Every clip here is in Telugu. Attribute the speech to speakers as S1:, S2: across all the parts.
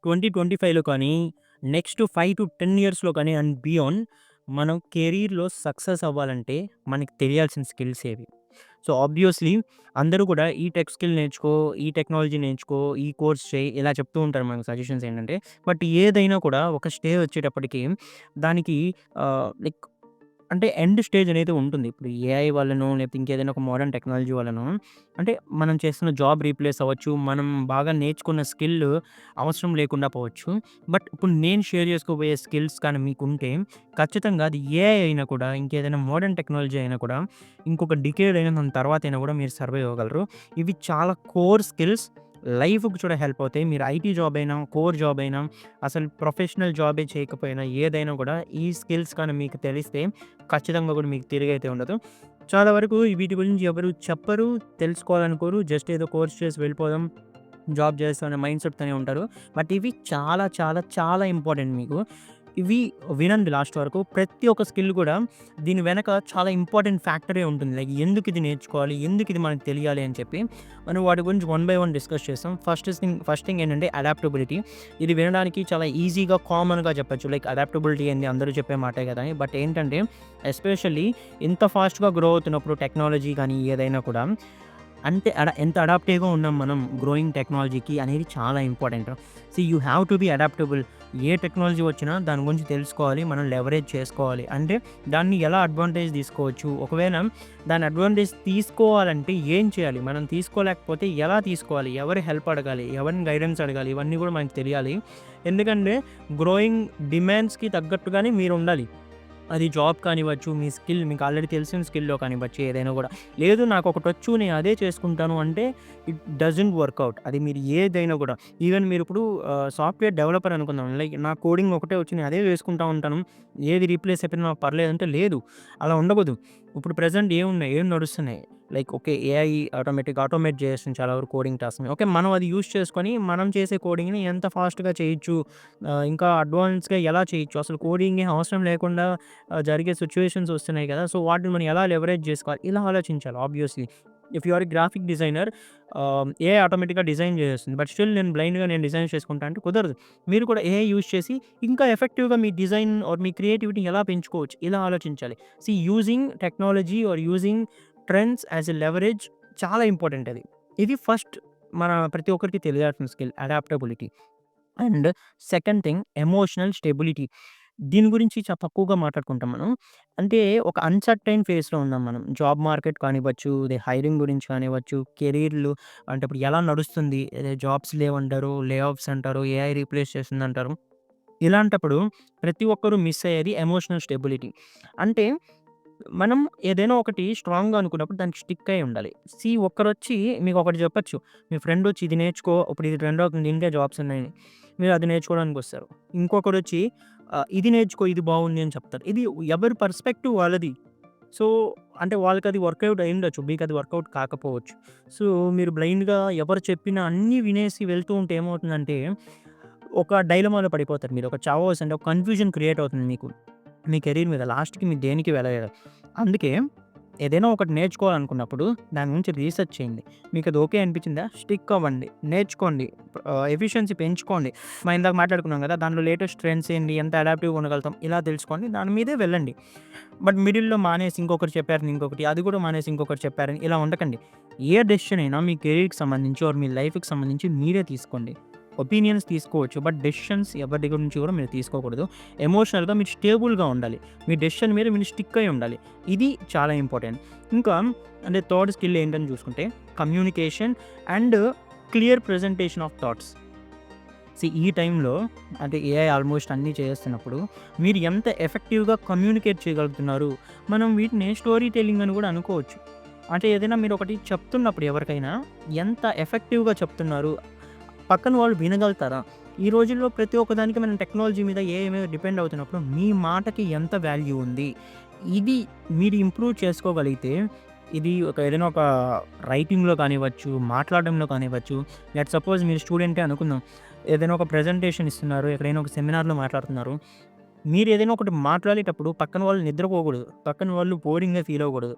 S1: 2025లో కానీ, నెక్స్ట్ 5-10 ఇయర్స్‌లో కానీ అండ్ బియాండ్ మనం కెరీర్‌లో సక్సెస్ అవ్వాలంటే మనకి తెలియాల్సిన స్కిల్స్ ఏవి? సో, ఆబ్వియస్‌లీ అందరూ కూడా ఈ టెక్ స్కిల్ నేర్చుకో, ఈ టెక్నాలజీ నేర్చుకో, ఈ కోర్స్ చేయి ఇలా చెప్తూ ఉంటారు మనకు సజెషన్స్ ఏంటంటే, బట్ ఏదైనా కూడా ఒక స్టేజ్ వచ్చేటప్పటికి దానికి లైక్ అంటే ఎండ్ స్టేజ్ అనేది ఉంటుంది. ఇప్పుడు ఏఐ వల్లనో, లేకపోతే ఇంకేదైనా ఒక మోడర్న్ టెక్నాలజీ వల్లనో అంటే మనం చేస్తున్న జాబ్ రీప్లేస్ అవ్వచ్చు. మనం బాగా నేర్చుకున్న స్కిల్ అవసరం లేకుండా పోవచ్చు. బట్ ఇప్పుడు నేను షేర్ చేసుకోబోయే స్కిల్స్ కానీ మీకుంటే ఖచ్చితంగా అది ఏఐ అయినా కూడా, ఇంకేదైనా మోడర్న్ టెక్నాలజీ అయినా కూడా, ఇంకొక డికేడ్ అయినా దాని తర్వాతైనా కూడా మీరు సర్వైవ్ అవ్వగలరు. ఇవి చాలా కోర్ స్కిల్స్. లైఫ్‌కి కూడా హెల్ప్ అవుతాయి. మీరు ఐటీ జాబ్ అయినా, కోర్ జాబ్ అయినా, అసలు ప్రొఫెషనల్ జాబే చేయకపోయినా ఏదైనా కూడా ఈ స్కిల్స్ కానీ మీకు తెలిస్తే ఖచ్చితంగా కూడా మీకు తిరుగైతే ఉండదు. చాలా వరకు వీటి గురించి ఎవరు చెప్పరు, తెలుసుకోవాలనుకోరు. జస్ట్ ఏదో కోర్స్ చేసి వెళ్ళిపోదాం, జాబ్ చేస్తాం అనే మైండ్ సెట్‌తోనే ఉంటారు. బట్ ఇవి చాలా, చాలా, చాలా ఇంపార్టెంట్ మీకు. ఇవి వినండి లాస్ట్ వరకు. ప్రతి ఒక్క స్కిల్ కూడా దీని వెనక చాలా ఇంపార్టెంట్ ఫ్యాక్టరే ఉంటుంది. లైక్ ఎందుకు ఇది నేర్చుకోవాలి? ఎందుకు ఇది మనకు తెలియాలి అని చెప్పి మనం వాటి గురించి వన్ బై వన్ డిస్కస్ చేస్తాం. ఫస్ట్ థింగ్ ఏంటంటే అడాప్టబిలిటీ. ఇది వినడానికి చాలా ఈజీగా, కామన్‌గా చెప్పొచ్చు. లైక్ అడాప్టబిలిటీ ఏంది అందరూ చెప్పే మాటే కదా అని. బట్ ఏంటంటే ఎస్పెషల్లీ ఇంత ఫాస్ట్‌గా గ్రో అవుతున్నప్పుడు టెక్నాలజీ కానీ ఏదైనా కూడా అంటే ఎంత అడాప్టివ్‌గా ఉన్నాం మనం గ్రోయింగ్ టెక్నాలజీకి అనేది చాలా important. You have to be adaptable. A technology వచ్చినా దాని గురించి తెలుసుకోవాలి. మనం లెవరేజ్ చేసుకోవాలి. అంటే దాన్ని ఎలా అడ్వాంటేజ్ తీసుకోవచ్చు. ఒకవేళ దాని అడ్వాంటేజ్ తీసుకోవాలంటే ఏం చేయాలి? మనం తీసుకోలేకపోతే ఎలా తీసుకోవాలి? ఎవరి హెల్ప్ అడగాలి? ఎవరిని గైడెన్స్ అడగాలి? ఇవన్నీ కూడా మనకు తెలియాలి. ఎందుకంటే గ్రోయింగ్ డిమాండ్స్‌కి తగ్గట్టుగానే మీరుండాలి. అది జాబ్ కానివ్వచ్చు, మీ స్కిల్ మీకు ఆల్రెడీ తెలిసిన స్కిల్‌లో కానివ్వచ్చు ఏదైనా గూడా. లేదు నాకొకటొచ్చు నేను అదే చేసుకుంటాను అంటే ఇట్ డజంట్ వర్కౌట్. అది మీరు ఏదైనా గూడా. ఈవెన్ మీరిప్పుడు సాఫ్ట్‌వేర్ డెవలపర్ అనుకుందాం. లైక్ నాకు కోడింగ్ ఒకటే వచ్చు నేను అదే వేసుకుంటా ఉంటాను. ఏది రీప్లేస్ అయిపోయినా నాకు పర్లేదంటే లేదు. అలా ఉండకూడదు. ఇప్పుడు ప్రెజెంట్ ఏమున్నాయి? ఏం నడుస్తున్నాయి? Like okay. ఏఐ ఆటోమేట్ చేసేస్తుంది చాలా వరకు కోడింగ్ టాస్క్‌ని. ఓకే. మనం అది యూజ్ చేసుకొని మనం చేసే కోడింగ్‌ని ఎంత ఫాస్ట్‌గా చేయొచ్చు, ఇంకా అడ్వాన్స్‌గా ఎలా చేయొచ్చు, అసలు కోడింగే అవసరం లేకుండా జరిగే సిట్యుయేషన్స్ వస్తున్నాయి కదా! సో, వాటిని మనం ఎలా లెవరేజ్ చేసుకోవాలి? ఇలా ఆలోచించాలి obviously. If you are a graphic designer AI ఆటోమేటిక్‌గా డిజైన్ చేసేస్తుంది. బట్ స్టిల్ నేను డిజైన్ చేసుకుంటా అంటే కుదరదు. మీరు కూడా ఏఐ యూజ్ చేసి ఇంకా ఎఫెక్టివ్‌గా మీ డిజైన్ ఆర్ మీ క్రియేటివిటీని ఎలా పెంచుకోవచ్చు? ఇలా ఆలోచించాలి. Using technology or using trends as a leverage చాలా ఇంపార్టెంట్ అది. ఇది ఫస్ట్ మన ప్రతి ఒక్కరికి తెలియాల్సిన skill adaptability. And second thing emotional stability. దీని గురించి చాలా తక్కువగా మాట్లాడుకుంటాం మనం. అంటే ఒక అన్‌సర్టైన్ ఫేజ్‌లో ఉన్నాం మనం. జాబ్ మార్కెట్ కానివ్వచ్చు, హైరింగ్ గురించి కానివ్వచ్చు, కెరీర్‌లు అంటే ఇప్పుడు ఎలా నడుస్తుంది? జాబ్స్ లేవంటారు, లే ఆఫ్స్ అంటారు, ఏఐ రీప్లేస్ చేస్తుందంటారు. ఇలాంటప్పుడు ప్రతి ఒక్కరు మిస్ అయ్యేది ఎమోషనల్ స్టెబిలిటీ. అంటే మనం ఏదైనా ఒకటి స్ట్రాంగ్‌గా అనుకున్నప్పుడు దానికి స్టిక్ అయ్యి ఉండాలి. ఒక్కరొచ్చి మీకొకటి చెప్పొచ్చు. మీ ఫ్రెండొచ్చి ఇది నేర్చుకో, ఇప్పుడు ఇది ట్రెండ్ అవుతుంది. దీనికే జాబ్స్ ఉన్నాయని. మీరు అది నేర్చుకోవడానికొస్తారు. ఇంకొకడొచ్చి ఇది నేర్చుకో ఇది బాగుంది అని చెప్తారు. ఇది ఎవరి పర్స్పెక్టివ్ వాళ్ళది. సో, అంటే వాళ్ళకది వర్కౌట్ అయ్యుండొచ్చు. మీకది వర్కౌట్ కాకపోవచ్చు. సో, మీరు బ్లైండ్‌గా ఎవరు చెప్పినా అన్నీ వినేసి వెళ్తూ ఉంటే ఏమవుతుందంటే, ఒక డైలమాలో పడిపోతారు మీరు. ఒక చావోస్ అంటే ఒక కన్‌ఫ్యూజన్ క్రియేట్ అవుతుంది మీకు. మీ కెరీర్ మీద లాస్ట్‌కి మీరు దేనికి వెళ్ళలేరు. అందుకే ఏదైనా ఒకటి నేర్చుకోవాలనుకున్నప్పుడు దాని గురించి రీసెర్చ్ చేయండి. మీకది ఓకే అనిపించిందా? స్టిక్ అవ్వండి. నేర్చుకోండి. ఎఫిషియన్సీ పెంచుకోండి. మనం ఇందాక మాట్లాడుకున్నాం కదా! దాంట్లో లేటెస్ట్ ట్రెండ్స్ ఏంటి? ఎంత అడాప్టివ్‌గా ఉండగలుగుతాం? ఇలా తెలుసుకోండి. దాని మీదే వెళ్ళండి. బట్ మిడిల్‌లో మానేసి ఇంకొకరు చెప్పారని ఇంకొకటి, అది కూడా మానేసి ఇంకొకరు చెప్పారని ఇలా ఉండకండి. ఏ డెసిషన్ అయినా మీ కెరీర్‌కి సంబంధించి ఆర్ మీ లైఫ్‌కి సంబంధించి మీరే తీసుకోండి. ఒపీనియన్స్ తీసుకోవచ్చు. బట్ డెసిషన్స్ ఎవరి దగ్గర నుంచి కూడా మీరు తీసుకోకూడదు. ఎమోషనల్‌గా మీరు స్టేబుల్‌గా ఉండాలి. మీ డెసిషన్ మీద మీరు స్టిక్ అయ్యి ఉండాలి. ఇది చాలా ఇంపార్టెంట్. ఇంకా అంటే థర్డ్ స్కిల్ ఏంటని చూసుకుంటే communication and clear presentation of thoughts. ఈ టైంలో అంటే ఏఐ ఆల్మోస్ట్ అన్నీ చేస్తున్నప్పుడు మీరు ఎంత ఎఫెక్టివ్‌గా కమ్యూనికేట్ చేయగలుగుతున్నారు. మనం వీటిని స్టోరీ టెల్లింగ్ అని కూడా అనుకోవచ్చు. అంటే ఏదైనా మీరు ఒకటి చెప్తున్నప్పుడు ఎవరికైనా ఎంత ఎఫెక్టివ్‌గా చెప్తున్నారు. పక్కన వాళ్ళు వినగలుగుతారా? ఈ రోజుల్లో ప్రతి ఒక్కదానికి మనం టెక్నాలజీ మీద, ఏఐ మీద డిపెండ్ అవుతున్నప్పుడు మీ మాటకి ఎంత వాల్యూ ఉంది? ఇది మీరు ఇంప్రూవ్ చేసుకోగలిగితే ఇది ఏదైనా ఒక రైటింగ్‌లో కానివ్వచ్చు, మాట్లాడడంలో కానివ్వచ్చు. సపోజ్ మీరు స్టూడెంటే అనుకుందాం. ఏదైనా ఒక ప్రెజెంటేషన్ ఇస్తున్నారు. ఎక్కడైనా ఒక సెమినార్‌లో మాట్లాడుతున్నారు. మీరు ఏదైనా ఒకటి మాట్లాడేటప్పుడు పక్కన వాళ్ళు నిద్రపోకూడదు. పక్కన వాళ్ళు బోరింగ్‌గా ఫీల్ అవ్వకూడదు.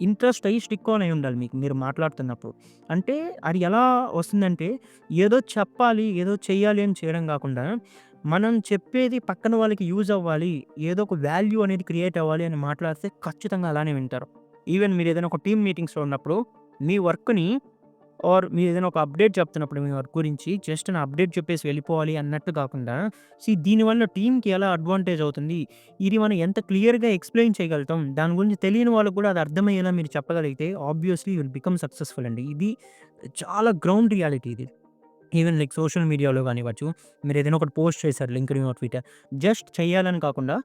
S1: ఇంట్రెస్ట్ అయ్యి స్టిక్ ఆన్ అయ్యి ఉండాలి మీకు మీరు మాట్లాడుతున్నప్పుడు. అంటే అది ఎలా వస్తుందంటే ఏదో చెప్పాలి, ఏదో చెయ్యాలి అని చేయడం గాకుండా, మనం చెప్పేది పక్కన వాళ్ళకి యూజ్ అవ్వాలి, ఏదో ఒక వాల్యూ అనేది క్రియేట్ అవ్వాలి అని మాట్లాడితే ఖచ్చితంగా అలానే వింటారు. ఈవెన్ మీరేదైనా ఒక టీమ్ మీటింగ్స్‌లో ఉన్నప్పుడు మీ వర్క్‌ని మీరేదైనా ఒక అప్డేట్ చెప్తున్నప్పుడు మీ వర్క్ గురించి జస్ట్ నా అప్డేట్ చెప్పేసి వెళ్ళిపోవాలి అన్నట్టు కాకుండా, దీనివల్ల టీమ్‌కి ఎలా అడ్వాంటేజ్ అవుతుంది, ఇది మనం ఎంత క్లియర్‌గా ఎక్స్‌ప్లెయిన్ చేయగలుగుతాం, దాని గురించి తెలియని వాళ్ళకి కూడా అది అర్థమయ్యేలా మీరు చెప్పగలిగితే obviously you will become successful అండి. ఇది చాలా గ్రౌండ్ రియాలిటీ ఇది. ఈవెన్ లైక్ సోషల్ మీడియాలో గానివ్వచ్చు, మీరేదైనా ఒకటి పోస్ట్ చేశారు లింక్డ్ఇన్ ఆర్ ట్విట్టర్. జస్ట్ చేయాలని కాకుండా,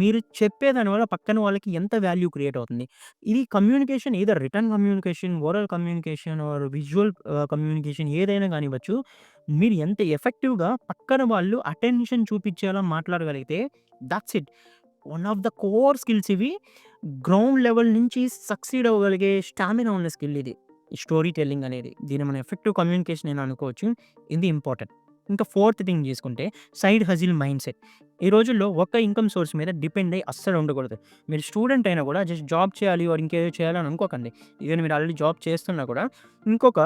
S1: మీరు చెప్పేదాని వల్ల పక్కన వాళ్ళకి ఎంత వాల్యూ క్రియేట్ అవుతుంది. ఇది communication either written communication, oral communication or visual communication ఏదైనా గానివ్వచ్చు. మీరు ఎంత ఎఫెక్టివ్‌గా పక్కన వాళ్ళు అటెన్షన్ చూపించేలా మాట్లాడగలిగితే that's it. One of the core skills ఇవి. గ్రౌండ్ లెవెల్ నుంచి సక్సీడ్ అవ్వగలిగే స్టామినా ఉన్న స్కిల్ ఇది. ఈ స్టోరీ టెల్లింగ్ అనేది. దీన్ని మనం ఎఫెక్టివ్ కమ్యూనికేషన్ అని అనుకోవచ్చు. ఇది ఇంపార్టెంట్. ఇంకా ఫోర్త్ థింగ్ తీసుకుంటే సైడ్ హజిల్ మైండ్‌సెట్. ఈ రోజుల్లో ఒక్క ఇన్‌కమ్ సోర్స్ మీద డిపెండ్ అయ్యి అస్సలు ఉండకూడదు. మీరు స్టూడెంట్ అయినా కూడా జస్ట్ జాబ్ చేయాలి ఆర్ ఇంకేదో చేయాలి అని అనుకోకండి. ఈవెన్ మీరు ఆల్రెడీ జాబ్ చేస్తున్నా కూడా ఇంకొక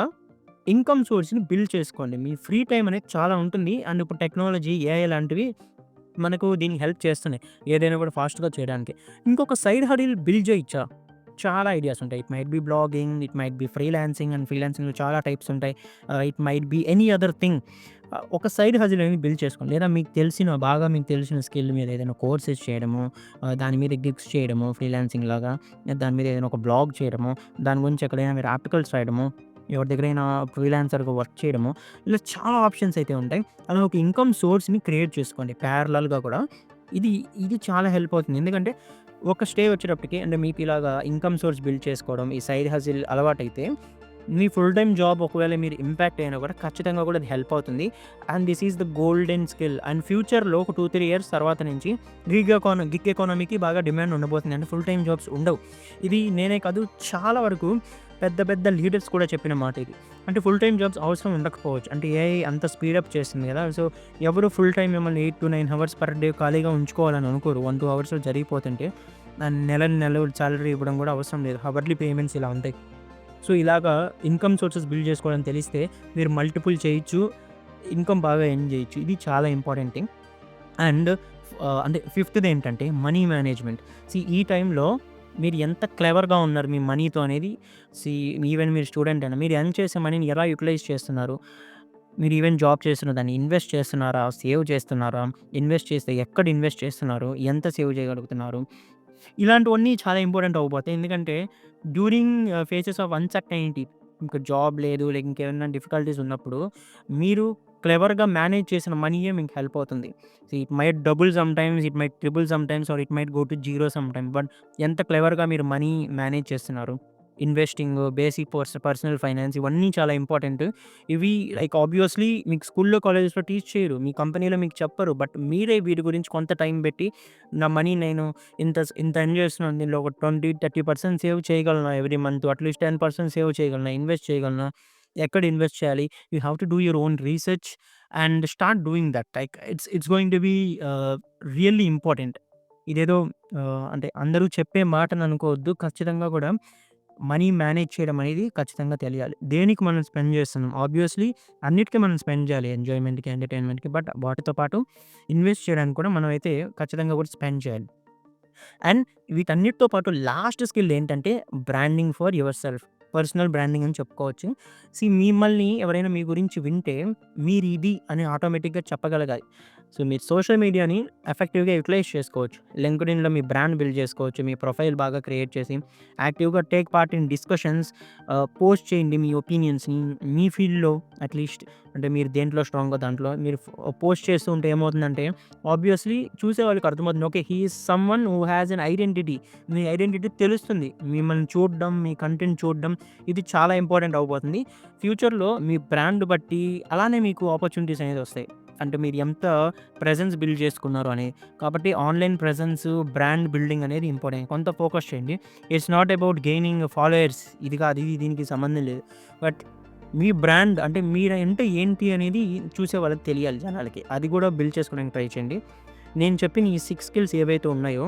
S1: ఇన్‌కమ్ సోర్స్‌ని బిల్డ్ చేసుకోండి. మీ ఫ్రీ టైమ్ అనేది చాలా ఉంటుంది. అండ్ ఇప్పుడు టెక్నాలజీ, ఏఐ లాంటివి మనకు దీనికి హెల్ప్ చేస్తున్నాయి. ఏదైనా కూడా ఫాస్ట్‌గా చేయడానికి. ఇంకొక సైడ్ హడిల్ బిల్డ్ చేయొచ్చా? చాలా ఐడియాస్ ఉంటాయి. It might be blogging, it might be freelancing and ఫ్రీలాన్సింగ్‌లో చాలా టైప్స్ ఉంటాయి. It might be any other thing. ఒక సైడ్ హజిల్ అనేది బిల్డ్ చేసుకోండి. లేదా బాగా మీకు తెలిసిన స్కిల్ మీద ఏదైనా కోర్సెస్ చేయడము, దాని మీద గిగ్స్ చేయడము ఫ్రీలాన్సింగ్ లాగా, దాని మీద ఏదైనా ఒక బ్లాగ్ చేయడము, దాని గురించి ఎక్కడైనా మీరు ఆర్టికల్స్ రాయడము, ఎవరి దగ్గరైనా ఫ్రీలాన్సర్‌గా వర్క్ చేయడము, ఇలా చాలా ఆప్షన్స్ అయితే ఉంటాయి. అలా ఒక ఇన్‌కమ్ సోర్స్‌ని క్రియేట్ చేసుకోండి ప్యారలల్‌గా కూడా. ఇది ఇది చాలా హెల్ప్ అవుతుంది. ఎందుకంటే ఒక స్టేజ్ వచ్చేటప్పటికి అంటే మీకు ఇలాగా ఇన్‌కమ్ సోర్స్ బిల్డ్ చేసుకోవడం, ఈ సైడ్ హజిల్ అలవాటైతే మీ ఫుల్ టైమ్ జాబ్ ఒకవేళ మీరు ఇంపాక్ట్ అయినా కూడా ఖచ్చితంగా కూడా అది హెల్ప్ అవుతుంది. And this is the golden skill. And ఫ్యూచర్‌లో ఒక 2, 3 ఇయర్స్ తర్వాత నుంచి గిగ్ ఎకానమీకి బాగా డిమాండ్ ఉండబోతుంది. అంటే ఫుల్ టైమ్ జాబ్స్ ఉండవు. ఇది నేనే కాదు చాలా వరకు పెద్ద పెద్ద లీడర్స్ కూడా చెప్పిన మాట ఇది. అంటే ఫుల్ టైమ్ జాబ్స్ అవసరం ఉండకపోవచ్చు. అంటే ఏఐ అంత స్పీడప్ చేస్తుంది కదా! సో, ఎవరు ఫుల్ టైమ్ మిమ్మల్ని 8-9 హవర్స్ పర్ డే ఖాళీగా ఉంచుకోవాలని అనుకోరు. 1, 2 అవర్స్‌లో జరిగిపోతుంటే నెల సాలరీ ఇవ్వడం కూడా అవసరం లేదు. హవర్లీ పేమెంట్స్ ఇలా ఉంటాయి. సో, ఇలాగా ఇన్‌కమ్ సోర్సెస్ బిల్డ్ చేసుకోవడం తెలిస్తే మీరు మల్టిపుల్ చేయొచ్చు. ఇన్‌కమ్ బాగా ఎర్న్ చేయొచ్చు. ఇది చాలా ఇంపార్టెంట్ థింగ్. అండ్ అంటే ఫిఫ్త్‌ది ఏంటంటే మనీ మేనేజ్‌మెంట్. ఈ టైంలో మీరు ఎంత క్లెవర్‌గా ఉన్నారు మీ మనీతో అనేది సీ ఈవెన్ మీరు స్టూడెంట్ అయినా మీరు ఎర్న్ చేసే మనీని ఎలా యుటిలైజ్ చేస్తున్నారు? మీరు ఈవెన్ జాబ్ చేస్తున్న దాన్ని ఇన్వెస్ట్ చేస్తున్నారా? సేవ్ చేస్తున్నారా? ఇన్వెస్ట్ చేస్తే ఎక్కడ ఇన్వెస్ట్ చేస్తున్నారు? ఎంత సేవ్ చేయగలుగుతున్నారు? ఇలాంటివన్నీ చాలా ఇంపార్టెంట్ అవ్వబోతాయి. ఎందుకంటే డ్యూరింగ్ ఫేజెస్ ఆఫ్ అన్‌సర్టెనిటీ ఇంకా జాబ్ లేదు, లేక ఇంకేమన్నా డిఫికల్టీస్ ఉన్నప్పుడు మీరు క్లెవర్‌గా మేనేజ్ చేసిన మనీయే మీకు హెల్ప్ అవుతుంది. It might double sometimes, it might triple sometimes or it might go to zero sometimes. But ఎంత క్లెవర్‌గా మీరు మనీ మేనేజ్ చేస్తున్నారు. ఇన్వెస్టింగ్, బేసిక్ పర్సనల్ ఫైనాన్స్ ఇవన్నీ చాలా ఇంపార్టెంట్. ఇవి లైక్ ఆబ్వియస్‌లీ మీకు స్కూల్‌లో, కాలేజెస్‌లో టీచ్ చేయరు. మీ కంపెనీలో మీకు చెప్పరు. బట్ మీరే వీటి గురించి కొంత టైం పెట్టి నా మనీ నేను ఇంత ఎర్న్ చేస్తున్నాను. దీనిలో ఒక 20-30% సేవ్ చేయగలనా ఎవ్రీ మంత్. అట్‌లీస్ట్ 10% సేవ్ చేయగలనా? ఇన్వెస్ట్ చేయగలనా? ఎక్కడ ఇన్వెస్ట్ చేయాలి? You have to do your own research and start doing that. Like it's going to be really important. ఇదేదో అంటే అందరూ చెప్పే మాటని అనుకోవద్దు. ఖచ్చితంగా కూడా మనీ మేనేజ్ చేయడం అనేది ఖచ్చితంగా తెలియాలి. దేనికి మనం స్పెండ్ చేస్తున్నాం? ఆబ్వియస్‌లీ అన్నిటికి మనం స్పెండ్ చేయాలి. ఎంజాయ్‌మెంట్‌కి, ఎంటర్‌టైన్‌మెంట్‌కి. బట్ వాటితో పాటు ఇన్వెస్ట్ చేయడానికి కూడా మనమైతే ఖచ్చితంగా కూడా స్పెండ్ చేయాలి. అండ్ వీటన్నిటితో పాటు లాస్ట్ స్కిల్ ఏంటంటే branding for your self. Personal branding అని చెప్పుకోవచ్చు. మిమ్మల్ని ఎవరైనా మీ గురించి వింటే మీరిది అని ఆటోమేటిక్‌గా చెప్పగలగాలి. మీరు సోషల్ మీడియాని ఎఫెక్టివ్‌గా యుటిలైజ్ చేసుకోవచ్చు. లింక్డ్ఇన్‌లో మీ బ్రాండ్ బిల్డ్ చేసుకోవచ్చు. మీ ప్రొఫైల్ బాగా క్రియేట్ చేసి యాక్టివ్‌గా take part in discussions, post చేయండి మీ ఒపీనియన్స్‌ని మీ ఫీల్డ్‌లో అట్‌లీస్ట్. అంటే మీరు దేంట్లో స్ట్రాంగో దాంట్లో మీరు పోస్ట్ చేస్తూ ఉంటే ఏమవుతుందంటే ఆబ్వియస్‌లీ చూసేవాళ్ళకి అర్థమవుతుంది. Okay. He is someone who has an identity. Me identity తెలుస్తుంది. మిమ్మల్ని చూడడం, మీ కంటెంట్ చూడడం ఇది చాలా ఇంపార్టెంట్ అవ్వబోతుంది. ఫ్యూచర్‌లో మీ బ్రాండ్ బట్టి అలానే మీకు ఆపర్చునిటీస్ అనేది వస్తాయి. అంటే మీరు ఎంత ప్రెజెన్స్ బిల్డ్ చేసుకున్నారు అనేది. కాబట్టి ఆన్‌లైన్ ప్రెజెన్స్, బ్రాండ్ బిల్డింగ్ అనేది ఇంపార్టెంట్. కొంత ఫోకస్ చేయండి. It's not about gaining followers ఇది కాదు. దీనికి సంబంధం లేదు. బట్ మీ బ్రాండ్ అంటే మీరంటే ఏంటి అనేది చూసే వాళ్ళకి తెలియాలి జనాలకి. అది కూడా బిల్డ్ చేసుకోవడానికి ట్రై చేయండి. నేను చెప్పిన ఈ 6 స్కిల్స్ ఏవైతే ఉన్నాయో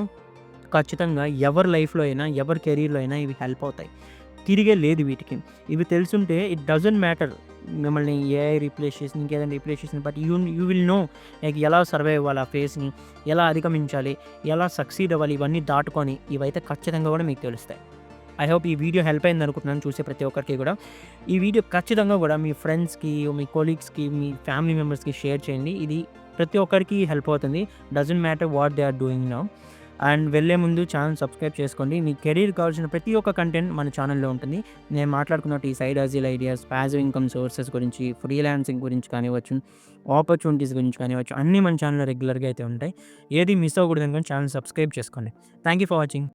S1: ఖచ్చితంగా ఎవరి లైఫ్‌లో అయినా, ఎవరి కెరీర్‌లో అయినా ఇవి హెల్ప్ అవుతాయి. తిరిగే లేదు వీటికి. ఇవి తెలుసుంటే ఇట్ డజంట్ మ్యాటర్ మిమ్మల్ని ఏఐ రీప్లేస్ చేసింది, ఇంకేదైనా రీప్లేస్ చేసింది. But you will know like ఎలా సర్వైవ్ అవ్వాలి ఆ ఫేస్‌ని, ఎలా అధిగమించాలి, ఎలా సక్సీడ్ అవ్వాలి, ఇవన్నీ దాటుకొని ఇవైతే ఖచ్చితంగా కూడా మీకు తెలుస్తాయి. ఐ హోప్ ఈ వీడియో హెల్ప్ అయిందనుకుంటున్నాను చూసే ప్రతి ఒక్కరికి కూడా. ఈ వీడియో ఖచ్చితంగా కూడా మీ ఫ్రెండ్స్‌కి, మీ కొలీగ్స్‌కి, మీ ఫ్యామిలీ మెంబర్స్‌కి షేర్ చేయండి. ఇది ప్రతి ఒక్కరికి హెల్ప్ అవుతుంది. Doesn't matter what they are doing now. And వెళ్ళే ముందు ఛానల్ సబ్స్క్రైబ్ చేసుకోండి. మీ కెరీర్‌కి కావాల్సిన ప్రతి ఒక్క కంటెంట్ మన ఛానల్‌లో ఉంటుంది. నేను మాట్లాడుకున్నట్టు ఈ side హజిల్ ideas, passive income sources గురించి, ఫ్రీలాన్సింగ్ గురించి కానివ్వచ్చు, ఆపర్చునిటీస్ గురించి కానివ్వచ్చు, అన్నీ మన ఛానల్‌లో రెగ్యులర్‌గా అయితే ఉంటాయి. ఏది మిస్ అవ్వకూడదనుకొని ఛానల్ సబ్స్క్రైబ్ చేసుకోండి. Thank you for watching.